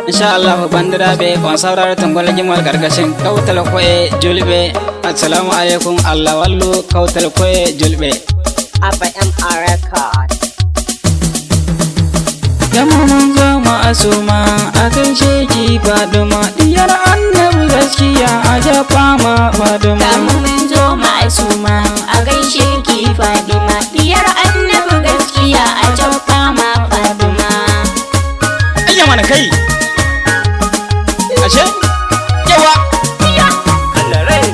insha Allah bandira be kon saurara tongol gimol gargashin kawtal koye julbe. Assalamu alaikum, Allah wallu kawtal koye julbe. Abba MR record. Yamma mun zo ma'asuma a gaishe ki Fadima, diyar annabi gaskiya a jafa ma Fadima. Yamma mun zo ma'asuma a gaishe ki Fadima, diyar annabi gaskiya a jafa ma Fadima. Ayya mana kai. Ashe? Yawa. Allah rai.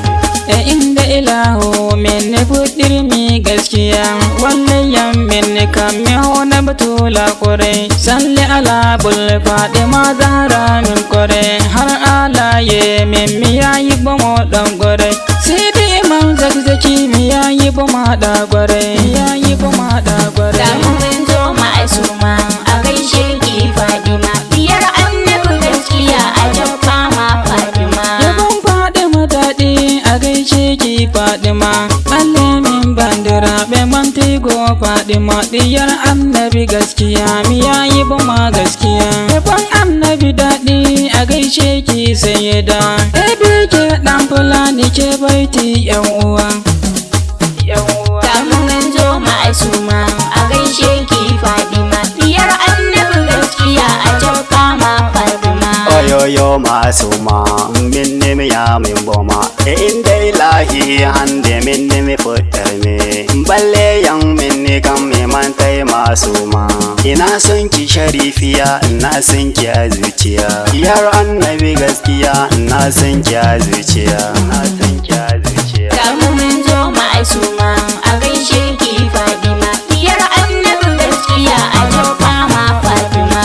Inda ilahu menne fudirmi gaskiya, wallayan menne kamme hona batula kore. Salli ala bul Fadima Zahra min kore, har alaye min mi yayi bomo dan gore. Sidi imam zakzaki mi yayi boma da gore, yayi boma da gore. Yamma mun zo ma'asuma a gaishe ki Fadima, diyar annabi gaskiya a jafa ma Fadima. Yabon Fadima daɗi a gaishe ki Fadima, Allah min bandira be mantigo Fadima, diyar annabi gaskiya mi yayi boma gaskiya. Yabon annabi daɗi a gaishe ki sayyida, ebe ke ɗan fulani ke baiti yan uwa. Yamma mun zo ma'asuma a gaishe ki Fadima, diyar annabi gaskiya a jafa ma Fadima. Oyoyo masuma minni mi ya min boma inda ilahi hande minni mi fitar me balle yan minni kan me mantai masuma. Ina son ki sharifiya, ina son ki a zuciya, yar annabi gaskiya, ina son ki a zuciya, ina son ki a zuciya. Yamma mun zo ma'asuma a gaishe ki Fadima, diyar annabi gaskiya a jafa ma Fadima.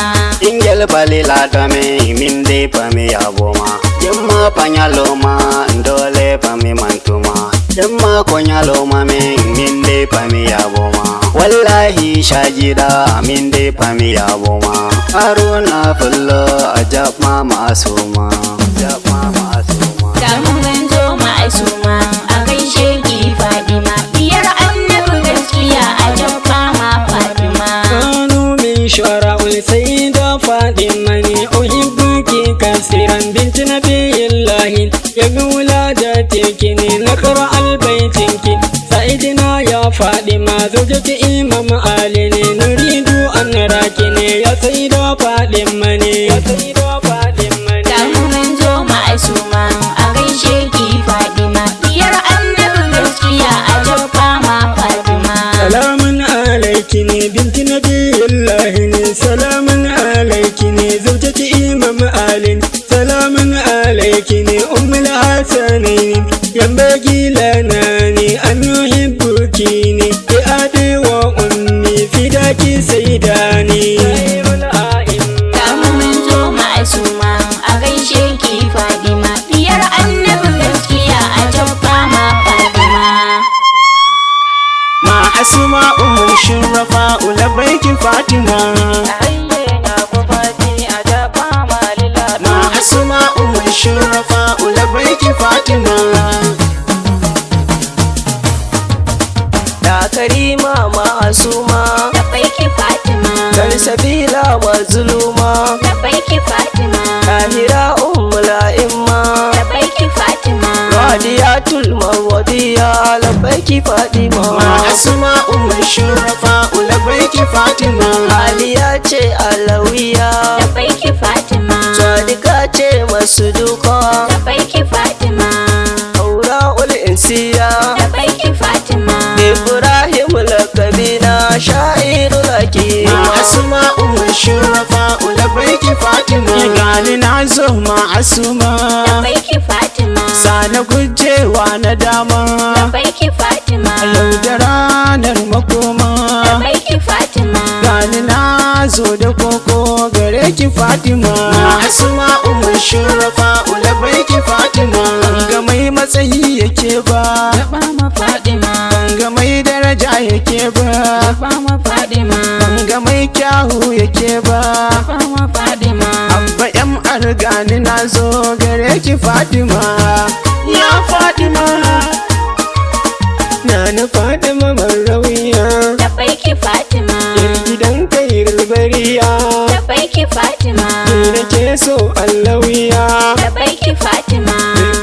Ingel balila dame min de pami aboma, yamma panyaloma ndole pami mantuma, yamma konyaloma min de pami aboma. Wallahi shajida min de pami aboma, aruna fullo ajab mama asuma, ajab mama asuma. Yamma mun zo ma'asuma a gaishe ki Fadima, diyar annabi gaskiya a jafa ma Fadima. Kanu min shara'ul sayyida Fadima ni uhibbuki kasiran binti nabiyillahi, yabi wuladatiki ni nakra albaitinki. Saidina ya Fadima zawjati imam Ali ne, nuridu an raki ne ya sayyida Fadima ne, ya sayyida Fadima ne. Yamma mun zo ma'asuma a gaishe ki Fadima, diyar annabi gaskiya a jafa ma Fadima. Salamun alaiki ne binti nabiyillahi ne, salamun alaiki ne zawjati imam Ali, salamun alaiki ne ummul hasanaini, yambagi lana ne an yuhibbuki ne, bi abi wa ummi fidaki sayyidani. Yamma mun zo ma'asuma a gaishe ki Fadima, diyar annabi gaskiya a jafa ma Fadima. Ma asuma umul shurafa ulabaiki Fatima. Ma asuma umul shurafa ulabaiki Fatima. Da Karima ma'asuma, Da baiki Fatima, Salsabila mazluma, da baiki Fatima, Tahira ummula'imma, da baiki Fatima. Radiyatul marwadiya labbaiki Fadima. Ma asuma umul shurafa ulabaiki Fatima. Aliya ce alawiya, Da baiki Fatima, Sadiqa ce masuduka, da baiki Fatima, Aura ul insiya, da baiki Fatima, Ibrahim lakabina sha'irul hakim. Ma asuma umul shurafa ulabaiki Fatima. Gani na zo ma asuma, da baiki Fatima, sana gujewa na dama, da baiki Fatima, yau da ranar makoma. da baiki Fatima, Gani na zo da koko gare ki Fatima. Asma umar shurafa ulabaiki Fatima. Ga mai matsayi yake ba, yaba ma Fatima. Ga mai daraja yake ba, yaba ma Fatima. Ga mai kyawu yake ba, yaba ma Fatima. Abba yam argani na zo gare ki Fatima. Ya Fatima, na Fatima Marrawiya. da baiki Fatima, Yar gidan kairul bariya. da Labaiki Fatima, Ni nake so allawiya labaiki Fatima,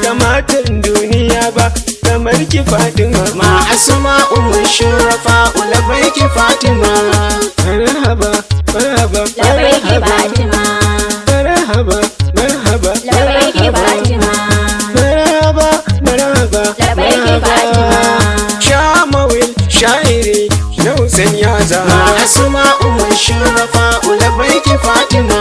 Kamatan duniya ba kamar ki Fatima ma asma umar shurafa labaiki Fatima marhaba marhaba labaiki Fatima, marhaba marhaba labaiki Fatima, marhaba marhaba labaiki Fatima, shamawil shairi nausan ya zama asma umar shurafa labaiki Fatima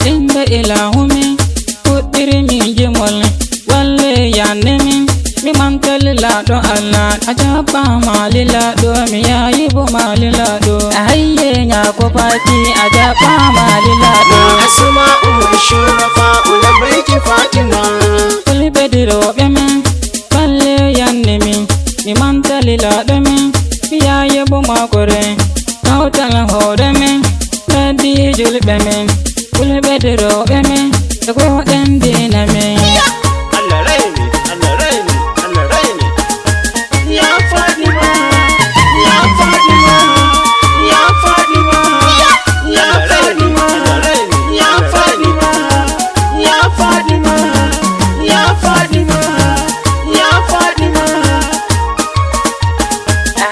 inda ilahumi kudirmi jimol walle yanemi mi mantali lado Allah ajaba malila do mi yayi bo malila do ayye nya ko fati ajaba malila do asma umar shurafa labaiki Fatima kuli bediro beme walle yanemi mi mantali lado mi yayi bo makore kautal hodeme Dadi julbe me kuli bediro beme ko den dina me Allah raini Allah raini Allah raini ya Fadima ya Fadima ya Fadima ya Fadima ya Fadima ya Fadima ya Fadima ya Fadima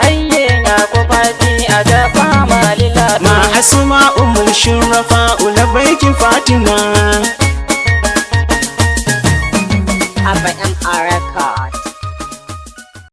ayye nya ko fati ajaba malila ma asma umul shurafa labaiki Fatima